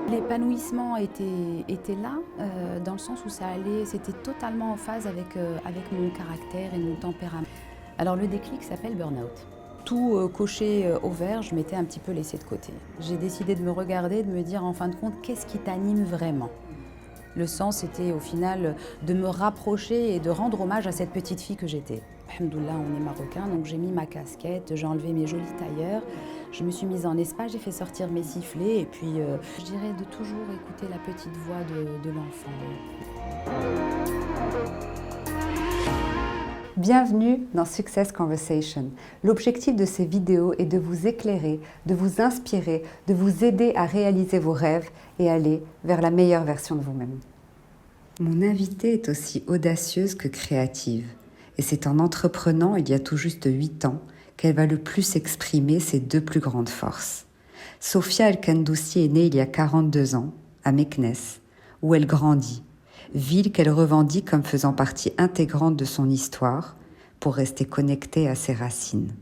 L'épanouissement était là, dans le sens où c'était totalement en phase avec mon caractère et mon tempérament. Alors le déclic s'appelle burn-out. Tout coché au vert, je m'étais un petit peu laissée de côté. J'ai décidé de me regarder, de me dire en fin de compte, qu'est-ce qui t'anime vraiment ? Le sens était au final de me rapprocher et de rendre hommage à cette petite fille que j'étais. Alhamdoulilah, on est marocain, donc j'ai mis ma casquette, j'ai enlevé mes jolis tailleurs, je me suis mise en espace, j'ai fait sortir mes sifflets et puis je dirais de toujours écouter la petite voix de l'enfant. Bienvenue dans Success Conversation. L'objectif de ces vidéos est de vous éclairer, de vous inspirer, de vous aider à réaliser vos rêves et aller vers la meilleure version de vous-même. Mon invitée est aussi audacieuse que créative. Et c'est en entreprenant il y a tout juste 8 ans qu'elle va le plus exprimer ses deux plus grandes forces. Sophia El-Kendoussi est née il y a 42 ans, à Meknès, où elle grandit, ville qu'elle revendique comme faisant partie intégrante de son histoire pour rester connectée à ses racines.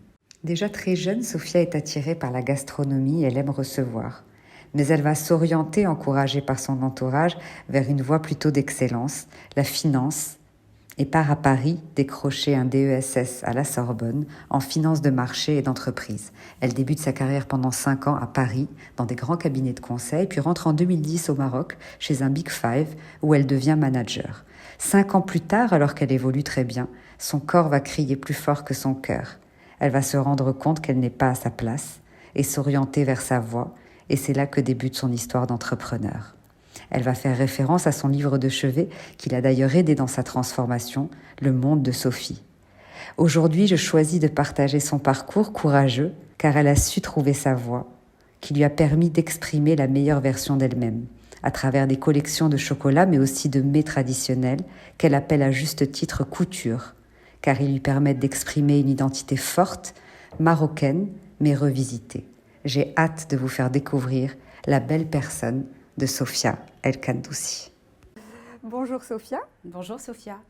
Déjà très jeune, Sophia est attirée par la gastronomie et elle aime recevoir. Mais elle va s'orienter, encouragée par son entourage, vers une voie plutôt d'excellence, la finance, et part à Paris décrocher un DESS à la Sorbonne en finance de marché et d'entreprise. Elle débute sa carrière pendant 5 ans à Paris, dans des grands cabinets de conseil, puis rentre en 2010 au Maroc, chez un Big Five, où elle devient manager. 5 ans plus tard, alors qu'elle évolue très bien, son corps va crier plus fort que son cœur. Elle va se rendre compte qu'elle n'est pas à sa place et s'orienter vers sa voie, et c'est là que débute son histoire d'entrepreneur. Elle va faire référence à son livre de chevet, qui l'a d'ailleurs aidé dans sa transformation, Le monde de Sophie. Aujourd'hui, je choisis de partager son parcours courageux, car elle a su trouver sa voie, qui lui a permis d'exprimer la meilleure version d'elle-même, à travers des collections de chocolat, mais aussi de mets traditionnels, qu'elle appelle à juste titre couture, car ils lui permettent d'exprimer une identité forte, marocaine, mais revisitée. J'ai hâte de vous faire découvrir la belle personne de Sophia El-Kendoussi. Bonjour Sophia. Bonjour Sophia.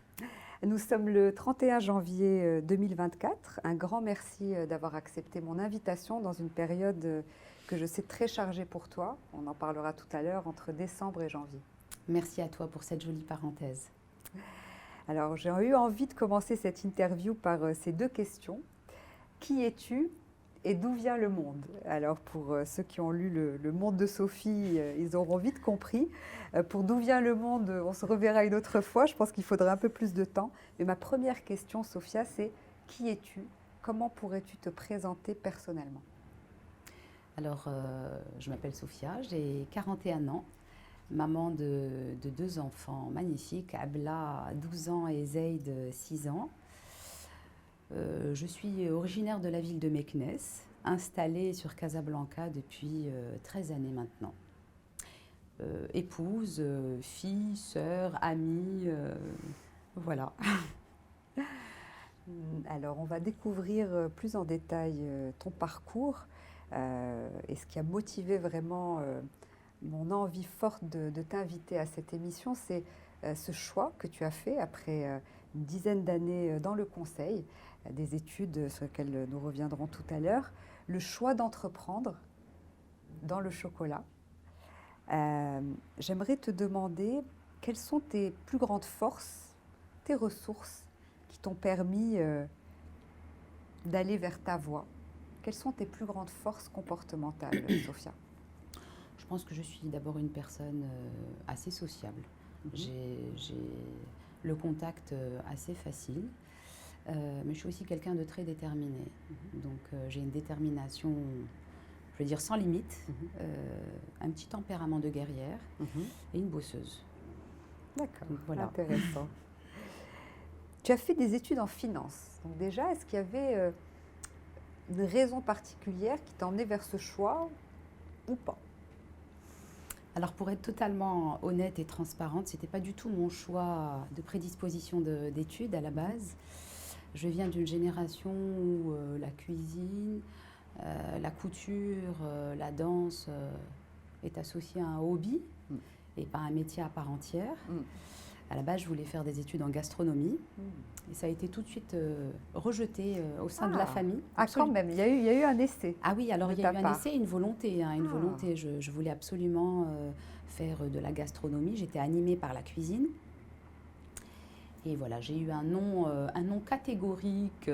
Nous sommes le 31 janvier 2024. Un grand merci d'avoir accepté mon invitation dans une période que je sais très chargée pour toi. On en parlera tout à l'heure, entre décembre et janvier. Merci à toi pour cette jolie parenthèse. Alors, j'ai eu envie de commencer cette interview par ces deux questions. Qui es-tu et d'où vient le monde? Alors, pour ceux qui ont lu le monde de Sophie, ils auront vite compris. Pour d'où vient le monde, on se reverra une autre fois. Je pense qu'il faudra un peu plus de temps. Mais ma première question, Sophia, c'est qui es-tu? Comment pourrais-tu te présenter personnellement? Alors, je m'appelle Sophia, j'ai 41 ans. Maman de 2 enfants magnifiques, Abla 12 ans et Zaid 6 ans. Je suis originaire de la ville de Meknès, installée sur Casablanca depuis 13 années maintenant. Épouse, fille, sœur, amie, voilà. Alors, on va découvrir plus en détail ton parcours et ce qui a motivé vraiment mon envie forte de t'inviter à cette émission, c'est ce choix que tu as fait après une dizaine d'années dans le conseil, des études sur lesquelles nous reviendrons tout à l'heure, le choix d'entreprendre dans le chocolat. J'aimerais te demander quelles sont tes plus grandes forces, tes ressources qui t'ont permis d'aller vers ta voie. Quelles sont tes plus grandes forces comportementales, Sophia? Je pense que je suis d'abord une personne assez sociable. J'ai le contact assez facile, mais je suis aussi quelqu'un de très déterminé. Donc j'ai une détermination, je veux dire, sans limite, un petit tempérament de guerrière et une bosseuse. D'accord, voilà. Intéressant. Tu as fait des études en finance. Donc déjà, est-ce qu'il y avait une raison particulière qui t'a emmené vers ce choix ou pas? Alors pour être totalement honnête et transparente, ce n'était pas du tout mon choix de prédisposition d'études à la base. Je viens d'une génération où la cuisine, la couture, la danse est associée à un hobby et pas un métier à part entière. À la base, je voulais faire des études en gastronomie. Et ça a été tout de suite rejeté au sein de la famille. Ah, quand même, il y a eu un essai. Ah oui, alors il y a eu un essai et une volonté. Une Ah. volonté. Je voulais absolument faire de la gastronomie. J'étais animée par la cuisine. Et voilà, j'ai eu un nom catégorique,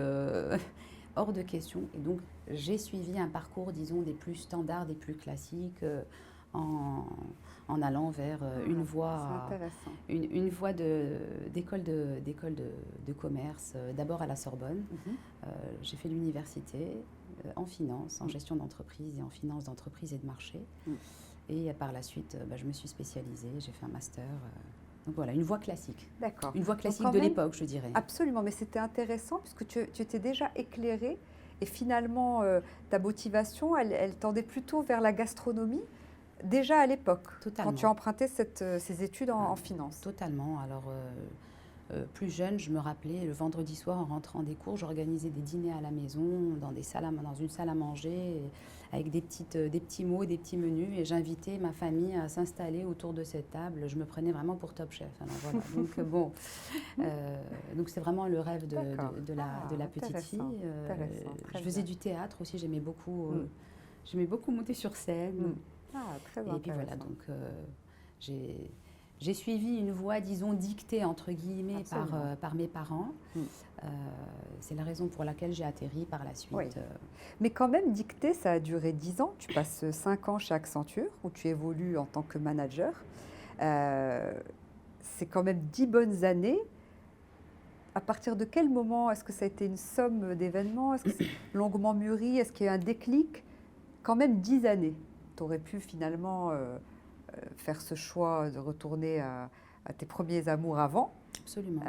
hors de question. Et donc, j'ai suivi un parcours, disons, des plus standards, des plus classiques, en allant vers une voie d'école de commerce, d'abord à la Sorbonne. J'ai fait l'université en finance, en gestion d'entreprise et en finance d'entreprise et de marché. Et par la suite, je me suis spécialisée, j'ai fait un master. Donc voilà, une voie classique. D'accord. Une voie classique de l'époque, je dirais. Absolument, mais c'était intéressant puisque tu étais déjà éclairée et finalement ta motivation, elle tendait plutôt vers la gastronomie déjà à l'époque, quand tu as emprunté ces études en finance. Totalement. Alors, plus jeune, je me rappelais, le vendredi soir, en rentrant des cours, j'organisais des dîners à la maison, dans une salle à manger, avec des petits mots, des petits menus, et j'invitais ma famille à s'installer autour de cette table. Je me prenais vraiment pour Top Chef. Alors, voilà. Donc, bon, donc c'est vraiment le rêve de la petite fille. Je faisais du théâtre aussi, j'aimais beaucoup monter sur scène. Très et puis voilà, donc j'ai suivi une voie, disons, dictée, entre guillemets, par mes parents. C'est la raison pour laquelle j'ai atterri par la suite. Oui. Mais quand même, dictée, ça a duré 10 ans. Tu passes 5 ans chez Accenture, où tu évolues en tant que manager. C'est quand même 10 bonnes années. À partir de quel moment? Est-ce que ça a été une somme d'événements? Est-ce que c'est longuement mûri? Est-ce qu'il y a eu un déclic? Quand même 10 années. Tu aurais pu finalement faire ce choix de retourner à tes premiers amours avant. Absolument.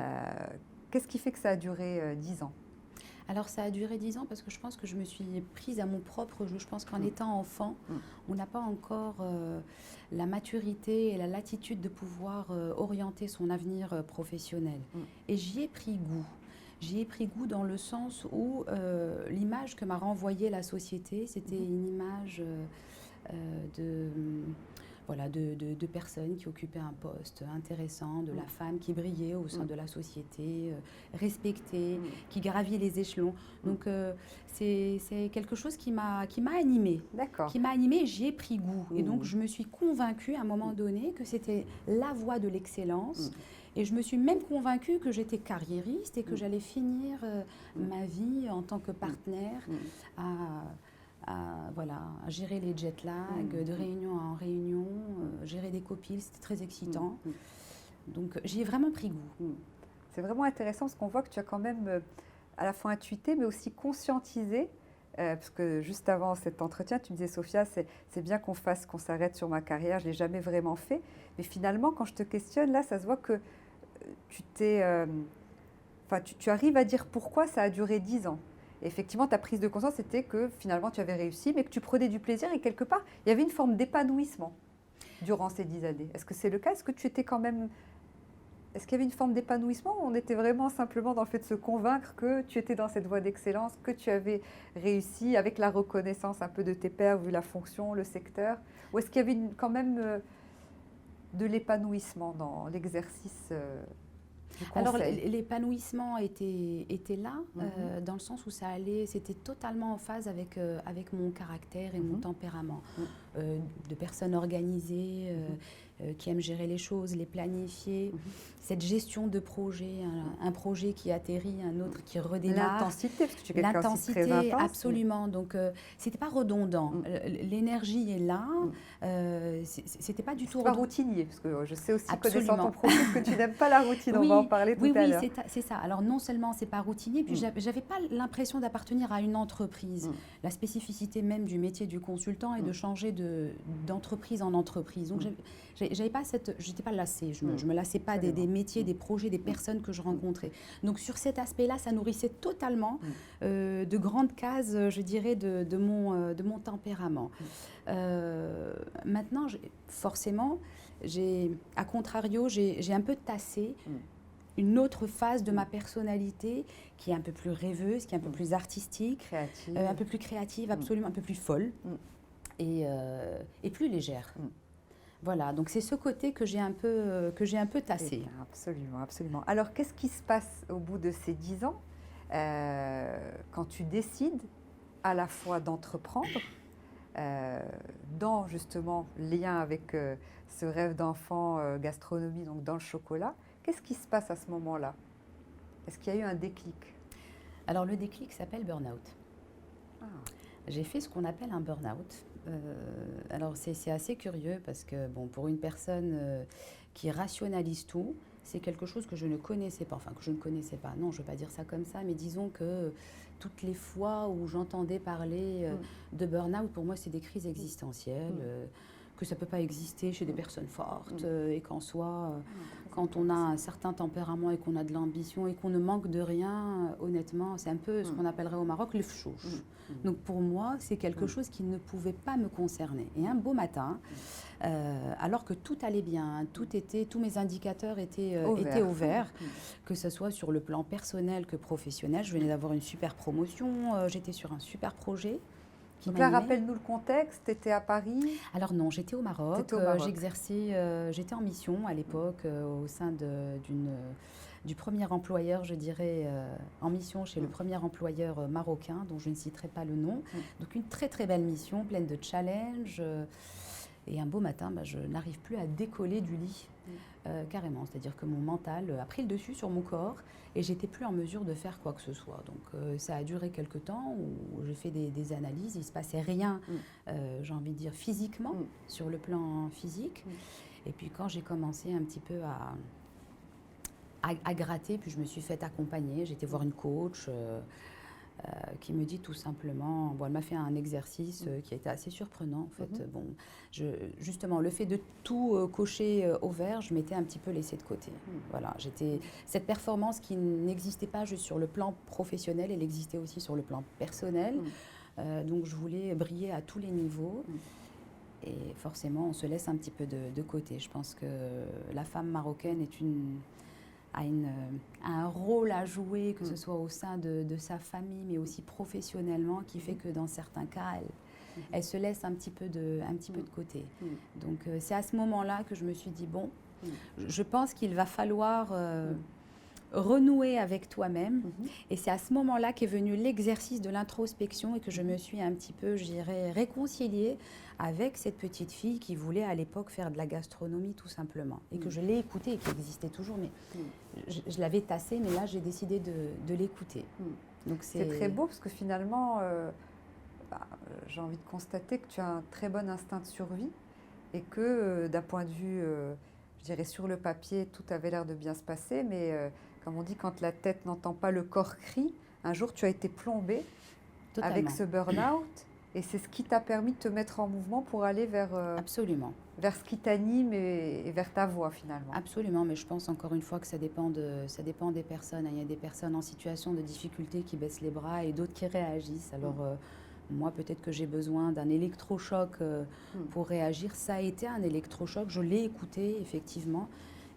Qu'est-ce qui fait que ça a duré 10 ans? Alors ça a duré 10 ans parce que je pense que je me suis prise à mon propre jeu. Je pense qu'en étant enfant, on n'a pas encore la maturité et la latitude de pouvoir orienter son avenir professionnel. Et j'y ai pris goût. J'y ai pris goût dans le sens où l'image que m'a renvoyée la société, c'était une image de personnes qui occupaient un poste intéressant, de la femme qui brillait au sein de la société, respectée, qui gravit les échelons. Donc c'est quelque chose qui m'a animée. D'accord. Qui m'a animée et j'y ai pris goût. Et donc je me suis convaincue à un moment donné que c'était la voie de l'excellence. Et je me suis même convaincue que j'étais carriériste et que j'allais finir ma vie en tant que partenaire à gérer les jet lag, de réunion en réunion, gérer des copiles, c'était très excitant. Donc j'y ai vraiment pris goût. C'est vraiment intéressant parce qu'on voit que tu as quand même à la fois intuité mais aussi conscientisé. Parce que juste avant cet entretien, tu me disais, Sophia, c'est bien qu'on s'arrête sur ma carrière, je ne l'ai jamais vraiment fait. Mais finalement, quand je te questionne, là, ça se voit que tu arrives à dire pourquoi ça a duré 10 ans. Et effectivement, ta prise de conscience, c'était que finalement, tu avais réussi, mais que tu prenais du plaisir et quelque part, il y avait une forme d'épanouissement durant ces 10 années. Est-ce que c'est le cas? Est-ce que tu étais quand même... Est-ce qu'il y avait une forme d'épanouissement ou on était vraiment simplement dans le fait de se convaincre que tu étais dans cette voie d'excellence, que tu avais réussi avec la reconnaissance un peu de tes pairs, vu la fonction, le secteur? Ou est-ce qu'il y avait quand même de l'épanouissement dans l'exercice du conseil? Alors l'épanouissement était là, dans le sens où c'était totalement en phase avec mon caractère et mon tempérament. De personnes organisées, qui aiment gérer les choses, les planifier, cette gestion de projet, un projet qui atterrit, un autre qui redémarre. L'intensité, parce que tu es quelqu'un aussi très intense. Absolument. Donc c'était pas redondant. L'énergie est là. C'était pas du tout redondant. Pas routinier, parce que je sais aussi, connaissant ton profil, que tu n'aimes pas la routine. On va en parler tout à l'heure. Oui, c'est ça. Alors non seulement c'est pas routinier, puis j'avais pas l'impression d'appartenir à une entreprise. La spécificité même du métier du consultant est de changer d'entreprise en entreprise. Donc j'étais pas lassée. Je me lassais pas des métiers, des projets, des personnes que je rencontrais. Donc sur cet aspect-là, ça nourrissait totalement de grandes cases, je dirais, de mon tempérament. Maintenant, forcément, à contrario, j'ai un peu tassé une autre phase de ma personnalité qui est un peu plus rêveuse, qui est un peu plus artistique, un peu plus créative, absolument, un peu plus folle et plus légère. Voilà, donc c'est ce côté que j'ai un peu tassé. Eh bien, absolument, absolument. Alors, qu'est-ce qui se passe au bout de ces 10 ans quand tu décides à la fois d'entreprendre, dans justement lien avec ce rêve d'enfant gastronomie, donc dans le chocolat? Qu'est-ce qui se passe à ce moment-là? Est-ce qu'il y a eu un déclic? Alors le déclic s'appelle burn-out. Ah, J'ai fait ce qu'on appelle un burn-out. Alors c'est assez curieux parce que bon, pour une personne qui rationalise tout, c'est quelque chose que je ne connaissais pas. Enfin, que je ne connaissais pas. Non, je ne veux pas dire ça comme ça, mais disons que toutes les fois où j'entendais parler de burn-out, pour moi, c'est des crises existentielles. Que ça ne peut pas exister chez des personnes fortes et qu'en soi, quand on a un certain tempérament et qu'on a de l'ambition et qu'on ne manque de rien, honnêtement, c'est un peu ce qu'on appellerait au Maroc le fchouch. Donc pour moi, c'est quelque chose qui ne pouvait pas me concerner. Et un beau matin, alors que tout allait bien, tous mes indicateurs étaient au vert, que ce soit sur le plan personnel que professionnel. Je venais d'avoir une super promotion, j'étais sur un super projet. Donc là, rappelle-nous le contexte, tu étais à Paris? Alors non, j'étais au Maroc. T'étais au Maroc. J'étais en mission à l'époque au sein du premier employeur, je dirais, en mission chez le premier employeur marocain, dont je ne citerai pas le nom. Donc une très très belle mission, pleine de challenges. Et un beau matin, je n'arrive plus à décoller du lit, carrément. C'est-à-dire que mon mental a pris le dessus sur mon corps et j'étais plus en mesure de faire quoi que ce soit. Donc ça a duré quelques temps où j'ai fait des analyses. Il ne se passait rien, j'ai envie de dire, physiquement, sur le plan physique. Et puis quand j'ai commencé un petit peu à gratter, puis je me suis fait accompagner. J'étais voir une coach qui me dit tout simplement, bon, elle m'a fait un exercice qui a été assez surprenant en fait. Bon, justement, le fait de tout cocher au vert, je m'étais un petit peu laissée de côté. Voilà, cette performance qui n'existait pas juste sur le plan professionnel, elle existait aussi sur le plan personnel. Donc je voulais briller à tous les niveaux. Et forcément, on se laisse un petit peu de côté. Je pense que la femme marocaine a un rôle à jouer, que ce soit au sein de sa famille, mais aussi professionnellement, qui fait que dans certains cas, elle se laisse un petit peu de côté. Donc c'est à ce moment-là que je me suis dit, bon, je pense qu'il va falloir renouer avec toi-même. Et c'est à ce moment-là qu'est venu l'exercice de l'introspection et que je me suis un petit peu, je dirais, réconciliée avec cette petite fille qui voulait à l'époque faire de la gastronomie tout simplement. Et que je l'ai écoutée et qui existait toujours, mais je l'avais tassée, mais là j'ai décidé de l'écouter. Donc c'est très beau parce que finalement, j'ai envie de constater que tu as un très bon instinct de survie et que d'un point de vue, je dirais sur le papier, tout avait l'air de bien se passer, mais comme on dit, quand la tête n'entend pas, le corps crie. Un jour, tu as été plombée avec ce burn-out et c'est ce qui t'a permis de te mettre en mouvement pour aller vers, absolument, vers ce qui t'anime et vers ta voie finalement. Absolument, mais je pense encore une fois que ça dépend des personnes. Il y a des personnes en situation de difficulté qui baissent les bras et d'autres qui réagissent. Alors moi, peut-être que j'ai besoin d'un électrochoc pour réagir. Ça a été un électrochoc, je l'ai écouté effectivement.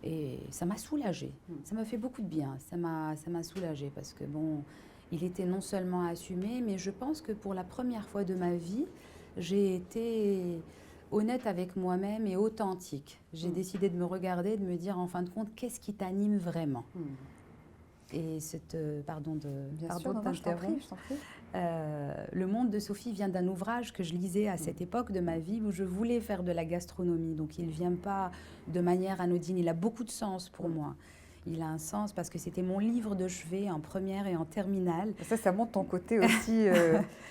Et ça m'a soulagée, ça m'a fait beaucoup de bien, ça m'a soulagée parce que bon, il était non seulement assumé, mais je pense que pour la première fois de ma vie, j'ai été honnête avec moi-même et authentique. J'ai décidé de me regarder, de me dire en fin de compte, qu'est-ce qui t'anime vraiment ? Et pardon de t'interrompre. Le monde de Sophie vient d'un ouvrage que je lisais à cette époque de ma vie où je voulais faire de la gastronomie. Donc il ne vient pas de manière anodine, il a beaucoup de sens pour moi. Il a un sens parce que c'était mon livre de chevet en première et en terminale. Ça montre ton côté aussi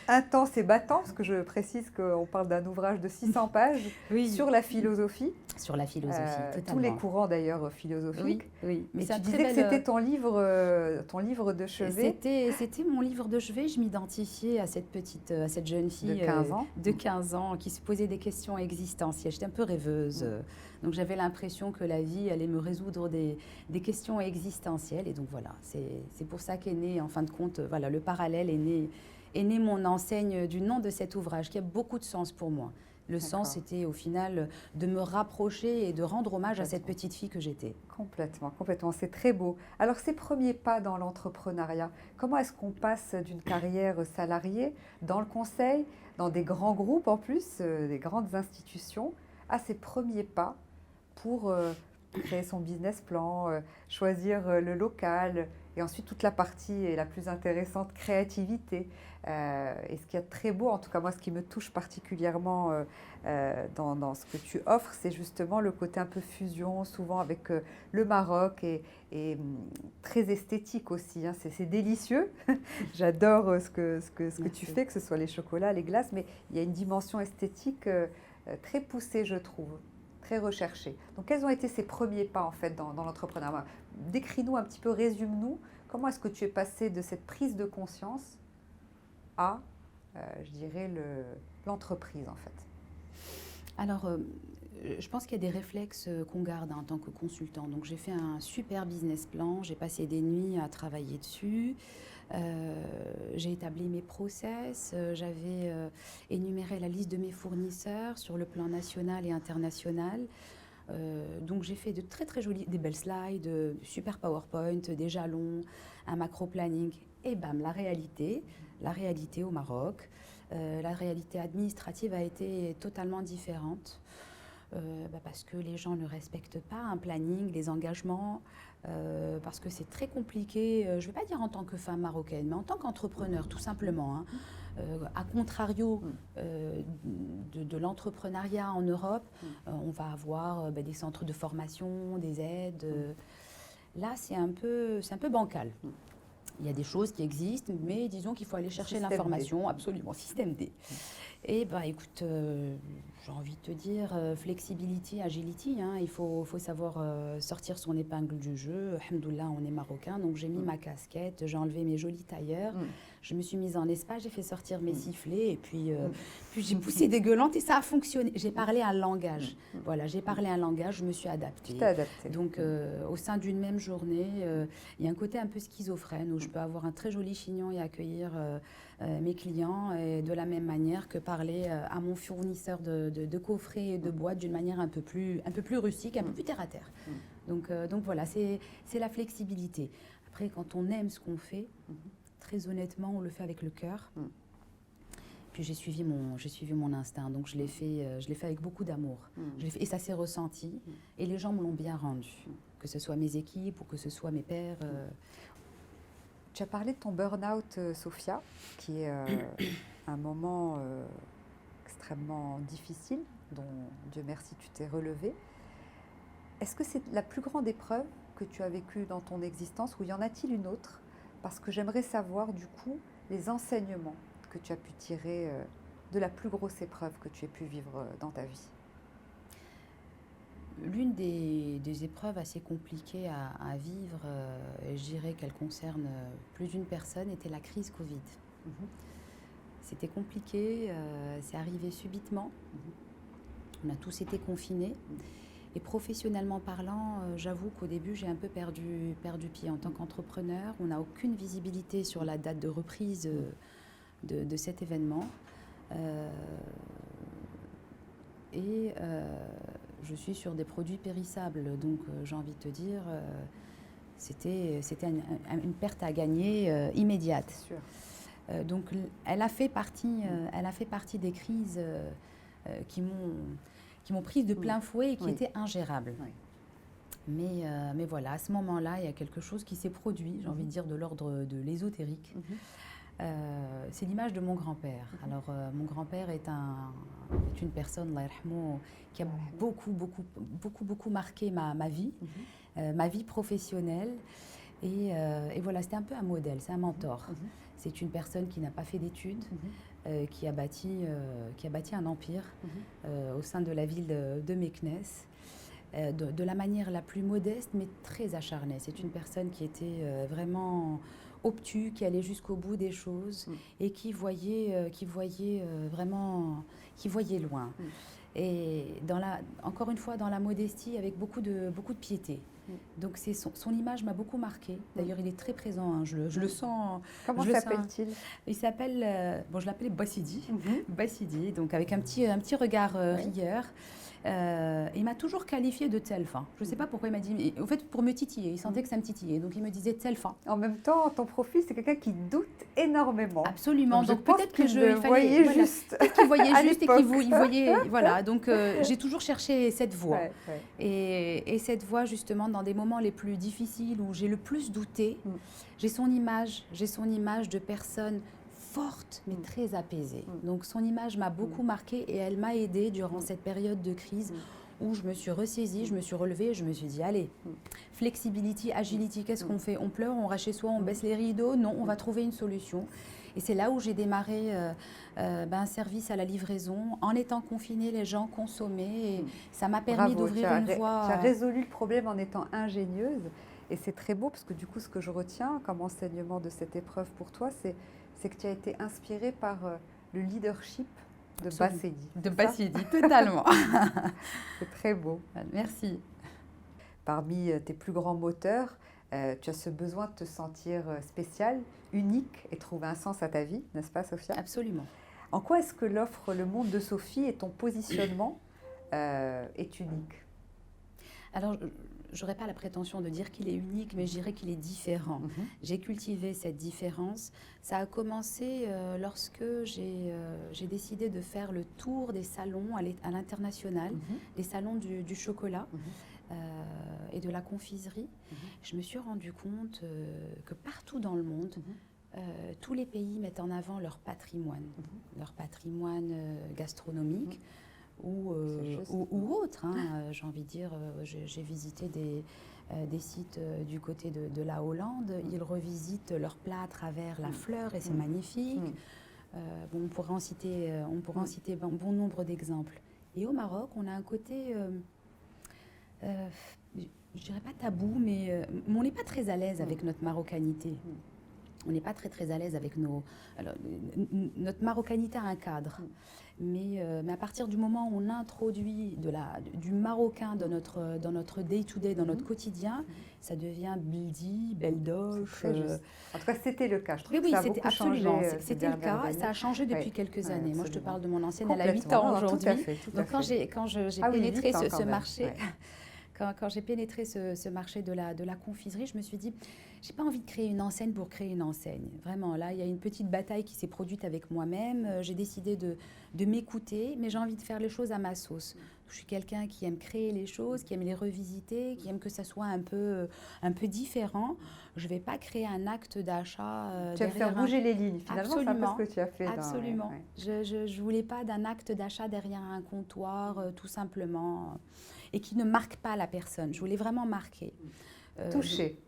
intense et battant, parce que je précise qu'on parle d'un ouvrage de 600 pages sur la philosophie. Sur la philosophie, totalement. Tous les courants d'ailleurs philosophiques. Oui. Mais tu disais que c'était ton livre de chevet. C'était mon livre de chevet. Je m'identifiais à cette jeune fille de 15 ans qui se posait des questions existentielles. J'étais un peu rêveuse. Donc j'avais l'impression que la vie allait me résoudre des questions existentielles. Et donc voilà, c'est pour ça qu'est né, en fin de compte, voilà, le parallèle est né mon enseigne du nom de cet ouvrage, qui a beaucoup de sens pour moi. Le sens, c'était au final de me rapprocher et de rendre hommage à cette petite fille que j'étais. Complètement, c'est très beau. Alors, ces premiers pas dans l'entrepreneuriat, comment est-ce qu'on passe d'une carrière salariée dans le conseil, dans des grands groupes en plus, des grandes institutions, à ses premiers pas pour créer son business plan, choisir le local et ensuite toute la partie et la plus intéressante, créativité. Et ce qui est très beau, en tout cas moi ce qui me touche particulièrement dans ce que tu offres, c'est justement le côté un peu fusion, souvent avec le Maroc et très esthétique aussi. Hein. C'est délicieux. J'adore ce que tu fais, que ce soit les chocolats, les glaces, mais il y a une dimension esthétique très poussée, je trouve. Très recherché. Donc, quels ont été ces premiers pas en fait dans l'entrepreneuriat? Décris-nous un petit peu, résume-nous, comment est-ce que tu es passé de cette prise de conscience à, je dirais, l'entreprise en fait? Alors, je pense qu'il y a des réflexes qu'on garde en tant que consultant. Donc, j'ai fait un super business plan, j'ai passé des nuits à travailler dessus, j'ai établi mes process, j'avais énuméré la liste de mes fournisseurs sur le plan national et international. Donc j'ai fait de très très jolies, des belles slides, super PowerPoint, des jalons, un macro planning et bam, la réalité au Maroc. La réalité administrative a été totalement différente. Parce que les gens ne respectent pas un planning, les engagements, parce que c'est très compliqué, je ne vais pas dire en tant que femme marocaine, mais en tant qu'entrepreneur, tout simplement. Hein. À contrario de l'entrepreneuriat en Europe, on va avoir des centres de formation, des aides. Là, c'est un peu bancal. Il y a des choses qui existent, mais disons qu'il faut aller chercher l'information, absolument, système D. Et écoute, j'ai envie de te dire, flexibility, agility, hein, il faut savoir sortir son épingle du jeu. Alhamdoulilah, on est marocain, donc j'ai mis ma casquette, j'ai enlevé mes jolis tailleurs, je me suis mise en espace, j'ai fait sortir mes sifflets, et puis j'ai poussé des gueulantes et ça a fonctionné. J'ai parlé un langage, voilà, j'ai parlé un langage, je me suis adaptée. Tu t'es adaptée. Donc, au sein d'une même journée, il y a un côté un peu schizophrène où je peux avoir un très joli chignon et accueillir mes clients et de la même manière que parler à mon fournisseur de coffrets et de boîtes d'une manière un peu plus rustique, un peu plus terre à terre. Donc voilà, c'est la flexibilité. Après, quand on aime ce qu'on fait, très honnêtement, on le fait avec le cœur. Puis j'ai suivi mon instinct, donc je l'ai fait avec beaucoup d'amour. Et ça s'est ressenti, et les gens me l'ont bien rendu, que ce soit mes équipes ou que ce soit mes pairs. Tu as parlé de ton burn-out, Sophia, qui est un moment extrêmement difficile, dont Dieu merci tu t'es relevée. Est-ce que c'est la plus grande épreuve que tu as vécue dans ton existence, ou y en a-t-il une autre? Parce que j'aimerais savoir du coup les enseignements que tu as pu tirer de la plus grosse épreuve que tu aies pu vivre dans ta vie. L'une des épreuves assez compliquées à vivre, et je dirais qu'elle concerne plus d'une personne, était la crise Covid. C'était compliqué, c'est arrivé subitement. On a tous été confinés. Et professionnellement parlant, j'avoue qu'au début, j'ai un peu perdu pied. En tant qu'entrepreneur, on n'a aucune visibilité sur la date de reprise de cet événement. Je suis sur des produits périssables, donc j'ai envie de te dire, c'était une perte à gagner immédiate. Sûr. Donc elle a fait partie des crises qui m'ont prise de plein fouet et qui étaient ingérables. Oui. Mais voilà, à ce moment-là, il y a quelque chose qui s'est produit, j'ai envie de dire de l'ordre de l'ésotérique. C'est l'image de mon grand-père. Alors, mon grand-père est une personne, Allah yarhamou, qui a beaucoup marqué ma vie, ma vie professionnelle. Et voilà, c'était un peu un modèle, c'est un mentor. C'est une personne qui n'a pas fait d'études, qui a bâti un empire au sein de la ville de Meknès. De la manière la plus modeste, mais très acharnée. C'est une personne qui était vraiment obtus, qui allait jusqu'au bout des choses et qui voyait loin. Et encore une fois, dans la modestie, avec beaucoup de piété. Donc son image m'a beaucoup marquée. D'ailleurs, il est très présent, hein. Je le sens. Comment s'appelle-t-il? Il s'appelle, je l'appelais Bassidi. Bassidi, donc avec un petit regard rieur. Il m'a toujours qualifiée de Tselfa. Je ne sais pas pourquoi il m'a dit, en fait pour me titiller, il sentait que ça me titillait, donc il me disait Tselfa. En même temps, ton profil, c'est quelqu'un qui doute énormément. Absolument, donc peut-être que il voyait juste. Peut-être qu'il voyait juste et qu'il voyait, voilà, donc j'ai toujours cherché cette voie. Et cette voie justement dans des moments les plus difficiles où j'ai le plus douté, j'ai son image de personne forte mais très apaisée. Donc son image m'a beaucoup marquée et elle m'a aidée durant cette période de crise où je me suis ressaisie, je me suis relevée et je me suis dit allez, flexibility, agility, qu'est-ce qu'on fait? On pleure, on reste chez soi, on baisse les rideaux? Non, on va trouver une solution. Et c'est là où j'ai démarré un service à la livraison. En étant confinée, les gens consommaient et ça m'a permis d'ouvrir une voie. Tu as résolu le problème en étant ingénieuse et c'est très beau parce que du coup, ce que je retiens comme enseignement de cette épreuve pour toi, c'est que tu as été inspirée par le leadership de Bassedi. De Bassedi, totalement. C'est très beau. Merci. Parmi tes plus grands moteurs, tu as ce besoin de te sentir spécial, unique et trouver un sens à ta vie, n'est-ce pas Sophia? Absolument. En quoi est-ce que l'offre Le Monde de Sophie et ton positionnement est unique? Alors, je n'aurais pas la prétention de dire qu'il est unique, mais je dirais qu'il est différent. J'ai cultivé cette différence. Ça a commencé lorsque j'ai décidé de faire le tour des salons à l'international, les salons du chocolat et de la confiserie. Je me suis rendu compte que partout dans le monde, tous les pays mettent en avant leur patrimoine gastronomique. Ou autre, hein. J'ai envie de dire, j'ai visité des sites du côté de la Hollande, ils revisitent leurs plats à travers la fleur et c'est magnifique. On pourrait en citer bon nombre d'exemples. Et au Maroc, on a un côté, je dirais pas tabou, mais on n'est pas très à l'aise avec notre marocanité. On n'est pas très à l'aise avec nos... Alors, notre marocanité a un cadre, mais à partir du moment où on introduit du marocain dans notre day-to-day, dans notre quotidien, ça devient bildi, beldoche. En tout cas, c'était le cas. Je trouve que ça a beaucoup absolument, changé. C'était le cas. Ça a changé depuis quelques années. Moi, je te parle de mon ancienne, elle a 8 ans ans aujourd'hui. Donc, quand j'ai pénétré ce marché... Quand j'ai pénétré ce marché de la confiserie, je me suis dit, j'ai pas envie de créer une enseigne pour créer une enseigne. Vraiment, là, il y a une petite bataille qui s'est produite avec moi-même. J'ai décidé de m'écouter, mais j'ai envie de faire les choses à ma sauce. Je suis quelqu'un qui aime créer les choses, qui aime les revisiter, qui aime que ça soit un peu différent. Je vais pas créer un acte d'achat. Tu vas faire bouger les lignes, finalement, c'est un peu ce que tu as fait. Absolument. Je voulais pas d'un acte d'achat derrière un comptoir, tout simplement, et qui ne marque pas la personne. Je voulais vraiment marquer. Toucher,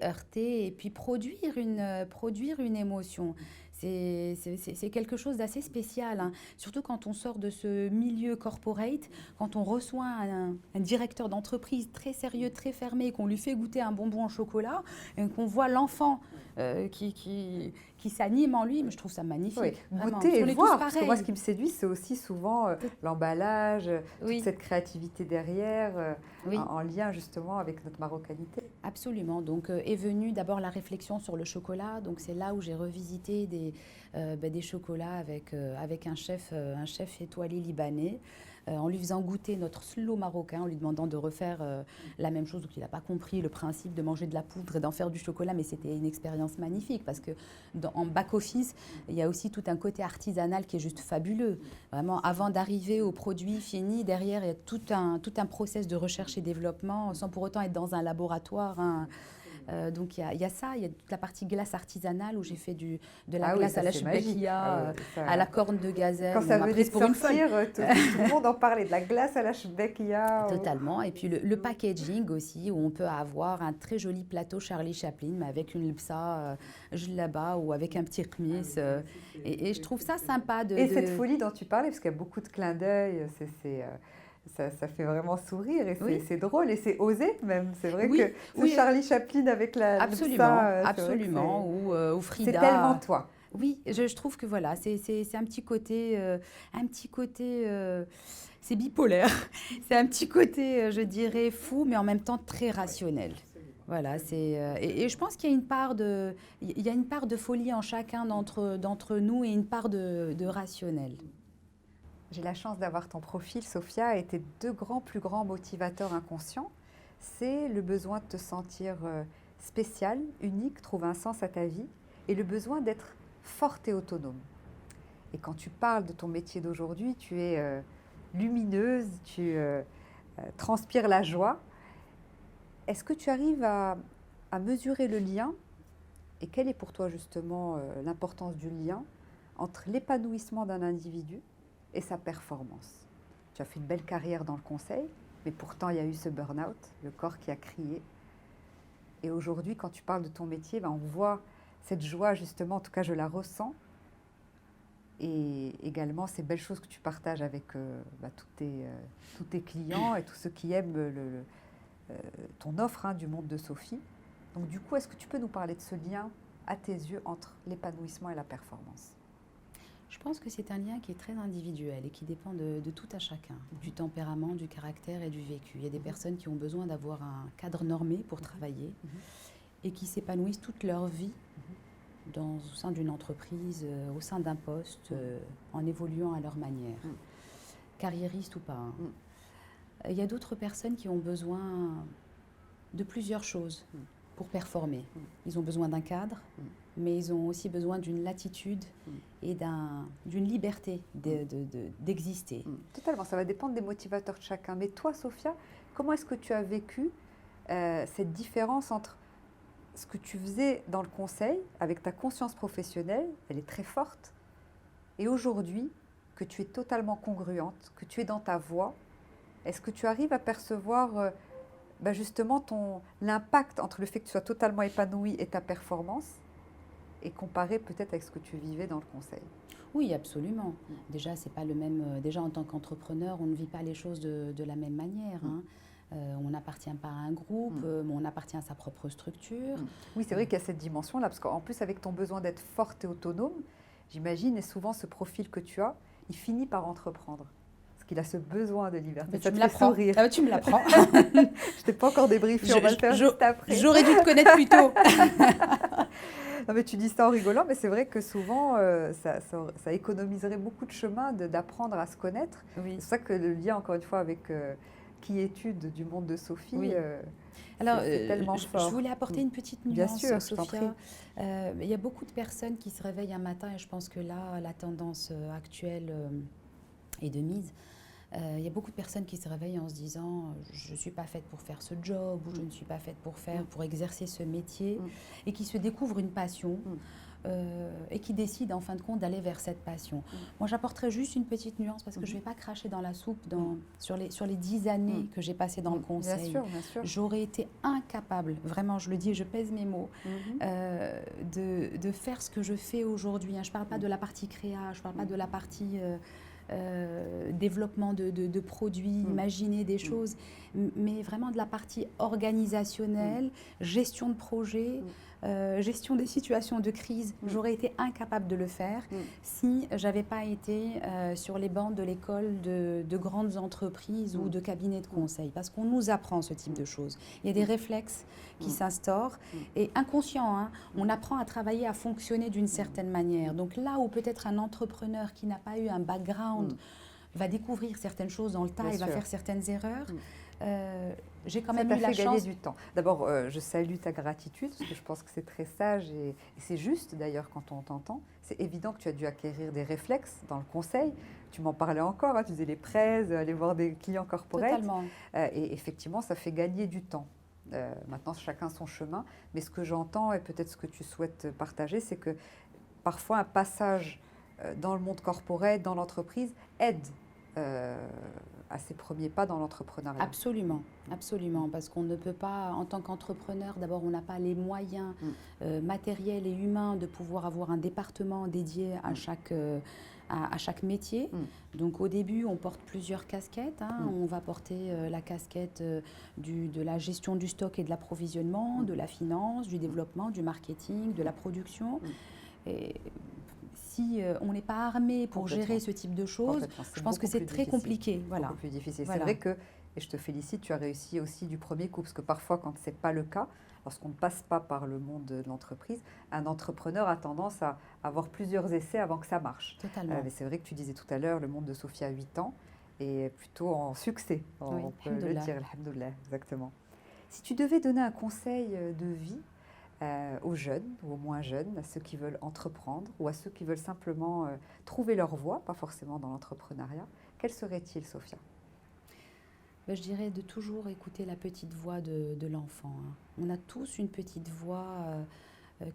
heurter et puis produire une émotion. C'est quelque chose d'assez spécial, hein. Surtout quand on sort de ce milieu corporate, quand on reçoit un directeur d'entreprise très sérieux, très fermé, qu'on lui fait goûter un bonbon au chocolat, et qu'on voit l'enfant qui s'anime en lui, mais je trouve ça magnifique. Goûter et voir, parce que moi ce qui me séduit, c'est aussi souvent l'emballage, toute cette créativité derrière, en lien justement avec notre marocanité. Absolument, donc est venue d'abord la réflexion sur le chocolat, donc c'est là où j'ai revisité des chocolats avec un chef étoilé libanais, en lui faisant goûter notre slow marocain, en lui demandant de refaire la même chose. Donc il n'a pas compris le principe de manger de la poudre et d'en faire du chocolat, mais c'était une expérience magnifique parce que en back-office, il y a aussi tout un côté artisanal qui est juste fabuleux. Vraiment, avant d'arriver au produit fini, derrière, il y a tout un process de recherche et développement, sans pour autant être dans un laboratoire, hein. Donc il y a ça, il y a toute la partie glace artisanale où j'ai fait de la glace à la shbekia, à la corne de gazelle. Quand ça venait de sortir, tout le monde en parlait, de la glace à la shbekia. Totalement, et puis le packaging aussi, où on peut avoir un très joli plateau Charlie Chaplin, mais avec une lipsa là-bas ou avec un petit khmis. Et je trouve ça sympa. Cette folie dont tu parlais, parce qu'il y a beaucoup de clins d'œil, ça fait vraiment sourire et c'est drôle et c'est osé même. C'est vrai que c'est Charlie Chaplin avec la absolument, ou Frida. C'est tellement toi. Oui, je trouve que voilà, c'est un petit côté, c'est bipolaire. C'est un petit côté, je dirais, fou, mais en même temps très rationnel. Voilà, et je pense qu'il y a une part de folie en chacun d'entre nous et une part de rationnel. J'ai la chance d'avoir ton profil, Sophia, et tes deux plus grands motivateurs inconscients. C'est le besoin de te sentir spéciale, unique, trouver un sens à ta vie, et le besoin d'être forte et autonome. Et quand tu parles de ton métier d'aujourd'hui, tu es lumineuse, tu transpires la joie. Est-ce que tu arrives à mesurer le lien, et quelle est pour toi justement l'importance du lien entre l'épanouissement d'un individu et sa performance? Tu as fait une belle carrière dans le conseil, mais pourtant il y a eu ce burn-out, le corps qui a crié. Et aujourd'hui, quand tu parles de ton métier, on voit cette joie justement, en tout cas je la ressens, et également ces belles choses que tu partages avec tous tes clients et tous ceux qui aiment ton offre du monde de Sophie. Donc du coup, est-ce que tu peux nous parler de ce lien à tes yeux entre l'épanouissement et la performance? Je pense que c'est un lien qui est très individuel et qui dépend de tout à chacun, du tempérament, du caractère et du vécu. Il y a des personnes qui ont besoin d'avoir un cadre normé pour travailler et qui s'épanouissent toute leur vie au sein d'une entreprise, au sein d'un poste, en évoluant à leur manière, carriériste ou pas. Il y a d'autres personnes qui ont besoin de plusieurs choses pour performer. Ils ont besoin d'un cadre, mais ils ont aussi besoin d'une latitude et d'une liberté d'exister. Totalement, ça va dépendre des motivateurs de chacun. Mais toi, Sophia, comment est-ce que tu as vécu cette différence entre ce que tu faisais dans le conseil, avec ta conscience professionnelle, elle est très forte, et aujourd'hui, que tu es totalement congruente, que tu es dans ta voie, est-ce que tu arrives à percevoir justement l'impact entre le fait que tu sois totalement épanouie et ta performance, et comparer peut-être avec ce que tu vivais dans le conseil? Oui, absolument. Déjà, c'est pas le même. Déjà, en tant qu'entrepreneur, on ne vit pas les choses de la même manière. On n'appartient pas à un groupe, mais on appartient à sa propre structure. Oui, c'est vrai qu'il y a cette dimension-là, parce qu'en plus, avec ton besoin d'être forte et autonome, j'imagine, et souvent ce profil que tu as, il finit par entreprendre. Parce qu'il a ce besoin de liberté. Ça te fait sourire. Ah, tu me l'apprends. Je t'ai pas encore débriefé, on va le faire juste après. J'aurais dû te connaître plus tôt. Non, mais tu dis ça en rigolant, mais c'est vrai que souvent, ça économiserait beaucoup de chemin d'apprendre à se connaître. Oui. C'est pour ça que le lien, encore une fois, avec qui étude du monde de Sophie, alors, c'est tellement fort. Je voulais apporter une petite nuance, Bien sûr, Sophia. Il y a beaucoup de personnes qui se réveillent un matin, et je pense que là, la tendance actuelle est de mise. Il y a beaucoup de personnes qui se réveillent en se disant je ne suis pas faite pour faire ce job, ou je ne suis pas faite pour exercer ce métier, et qui se découvrent une passion et qui décident en fin de compte d'aller vers cette passion. Moi, j'apporterai juste une petite nuance, parce que je ne vais pas cracher dans la soupe sur les 10 années que j'ai passées dans le conseil. Bien sûr. J'aurais été incapable, vraiment, je le dis et je pèse mes mots, de faire ce que je fais aujourd'hui. Je ne parle pas de la partie créa, je ne parle pas de la partie développement de produits, imaginer des choses, mais vraiment de la partie organisationnelle, gestion de projet, gestion des situations de crise. J'aurais été incapable de le faire si j'avais pas été sur les bancs de l'école de grandes entreprises ou de cabinets de conseil, parce qu'on nous apprend ce type de choses. Il y a des réflexes qui s'instaurent, et inconscients, on apprend à travailler, à fonctionner d'une certaine manière. Donc là où peut-être un entrepreneur qui n'a pas eu un background va découvrir certaines choses dans le tas et va faire certaines erreurs, j'ai quand même eu la chance. Ça t'a fait gagner du temps. D'abord, je salue ta gratitude, parce que je pense que c'est très sage et c'est juste d'ailleurs quand on t'entend. C'est évident que tu as dû acquérir des réflexes dans le conseil. Tu m'en parlais encore, tu faisais les prêts, aller voir des clients corporate. Totalement. Et effectivement, ça fait gagner du temps. Maintenant, chacun son chemin. Mais ce que j'entends, et peut-être ce que tu souhaites partager, c'est que parfois un passage dans le monde corporate, dans l'entreprise, aide à ses premiers pas dans l'entrepreneuriat. Absolument, absolument, parce qu'on ne peut pas, en tant qu'entrepreneur, d'abord on n'a pas les moyens matériels et humains de pouvoir avoir un département dédié à chaque métier. Donc au début, on porte plusieurs casquettes. On va porter la casquette de la gestion du stock et de l'approvisionnement, de la finance, du développement, du marketing, de la production. Et si on n'est pas armé pour gérer ce type de choses, je pense que c'est très compliqué. Beaucoup plus difficile. C'est vrai que Et je te félicite, tu as réussi aussi du premier coup, parce que parfois, quand ce n'est pas le cas, lorsqu'on ne passe pas par le monde de l'entreprise, un entrepreneur a tendance à avoir plusieurs essais avant que ça marche. Totalement. Mais c'est vrai que tu disais tout à l'heure, le monde de Sophia a 8 ans est plutôt en succès, Oui, on peut le alhamdoulilah. dire, alhamdoulilah, exactement. Si tu devais donner un conseil de vie aux jeunes ou aux moins jeunes, à ceux qui veulent entreprendre ou à ceux qui veulent simplement trouver leur voie, pas forcément dans l'entrepreneuriat, quel serait-il, Sophia? Ben, je dirais de toujours écouter la petite voix de l'enfant, hein. On a tous une petite voix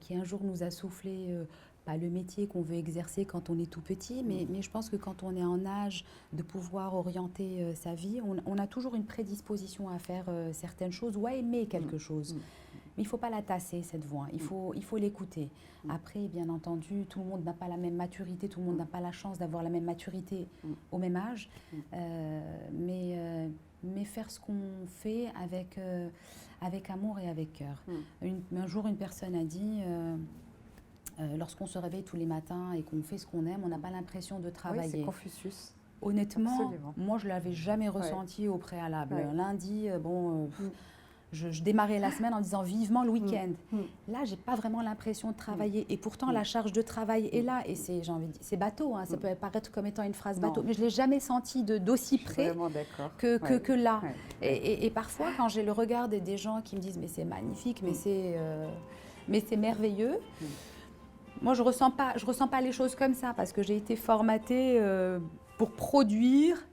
qui un jour nous a soufflé, pas le métier qu'on veut exercer quand on est tout petit, mais je pense que quand on est en âge de pouvoir orienter sa vie, on a toujours une prédisposition à faire certaines choses ou à aimer quelque chose. Mais il ne faut pas la tasser, cette voix, il faut l'écouter. Après, bien entendu, tout le monde n'a pas la même maturité, tout le monde n'a pas la chance d'avoir la même maturité au même âge, mais faire ce qu'on fait avec amour et avec cœur. Un jour, une personne a dit, lorsqu'on se réveille tous les matins et qu'on fait ce qu'on aime, on n'a pas l'impression de travailler. Oui, c'est Confucius. Honnêtement, Absolument. moi, je ne l'avais jamais ressenti au préalable. Ouais. Lundi, je démarrais la semaine en disant vivement le week-end. Là, j'ai pas vraiment l'impression de travailler. Et pourtant, la charge de travail est là. Et c'est, j'ai envie de dire, c'est bateau. Hein, ça peut paraître comme étant une phrase bateau. Mais je ne l'ai jamais senti d'aussi près que là. Ouais. Et parfois, quand j'ai le regard des gens qui me disent mais c'est magnifique, mais c'est merveilleux. Moi, je ressens pas les choses comme ça parce que j'ai été formatée pour produire.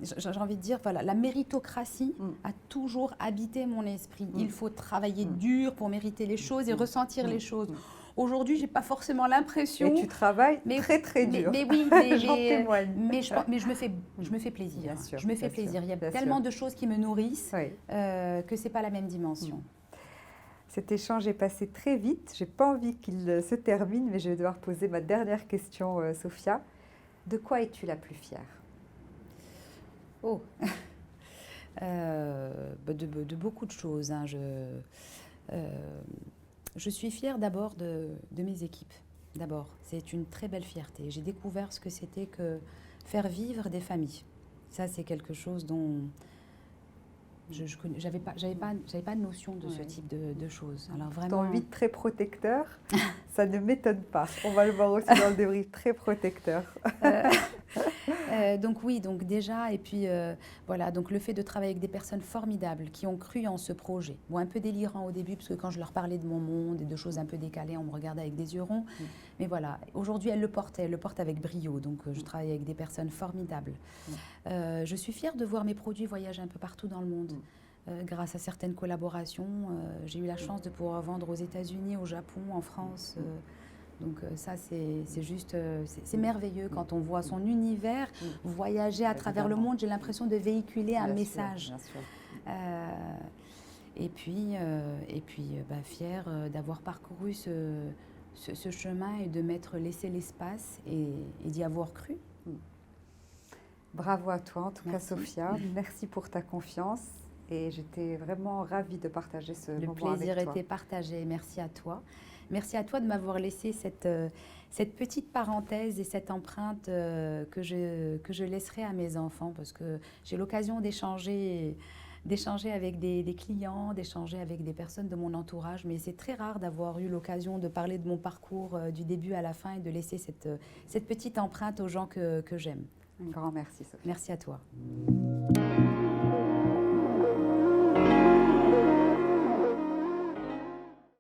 J'ai envie de dire, voilà, la méritocratie a toujours habité mon esprit. Il faut travailler dur pour mériter les choses et ressentir les choses. Aujourd'hui, j'ai pas forcément l'impression. Et tu travailles très dur. Mais oui, j'en témoigne. Mais je me fais plaisir. Bien sûr, je me fais plaisir. Il y a tellement de choses qui me nourrissent que c'est pas la même dimension. Cet échange est passé très vite. J'ai pas envie qu'il se termine, mais je vais devoir poser ma dernière question, Sophia. De quoi es-tu la plus fière? Oh, de beaucoup de choses, hein. Je suis fière d'abord de mes équipes. D'abord, c'est une très belle fierté. J'ai découvert ce que c'était que faire vivre des familles. Ça, c'est quelque chose dont j'avais pas de notion de ce type de choses. Alors vraiment. Ton 8 très protecteur, ça ne m'étonne pas. On va le voir aussi dans le débrief, très protecteur. Donc oui, donc déjà, et puis voilà, donc le fait de travailler avec des personnes formidables qui ont cru en ce projet. Bon, un peu délirant au début, parce que quand je leur parlais de mon monde et de choses un peu décalées, on me regardait avec des yeux ronds. Mais voilà, aujourd'hui, elles le portent avec brio. Donc je travaille avec des personnes formidables. Je suis fière de voir mes produits voyager un peu partout dans le monde. Grâce à certaines collaborations, j'ai eu la chance de pouvoir vendre aux États-Unis, au Japon, en France. Donc ça, c'est juste, c'est merveilleux quand on voit son univers voyager à travers le monde. J'ai l'impression de véhiculer un message. Bien sûr. Et puis fière d'avoir parcouru ce chemin et de m'être laissé l'espace et d'y avoir cru. Bravo à toi, en tout cas, Sophia. Merci pour ta confiance. Et j'étais vraiment ravie de partager ce moment avec toi. Le plaisir était partagé. Merci à toi. Merci à toi de m'avoir laissé cette petite parenthèse et cette empreinte que je laisserai à mes enfants parce que j'ai l'occasion d'échanger avec des clients, d'échanger avec des personnes de mon entourage. Mais c'est très rare d'avoir eu l'occasion de parler de mon parcours du début à la fin et de laisser cette petite empreinte aux gens que j'aime. Un grand merci, Sophia. Merci à toi.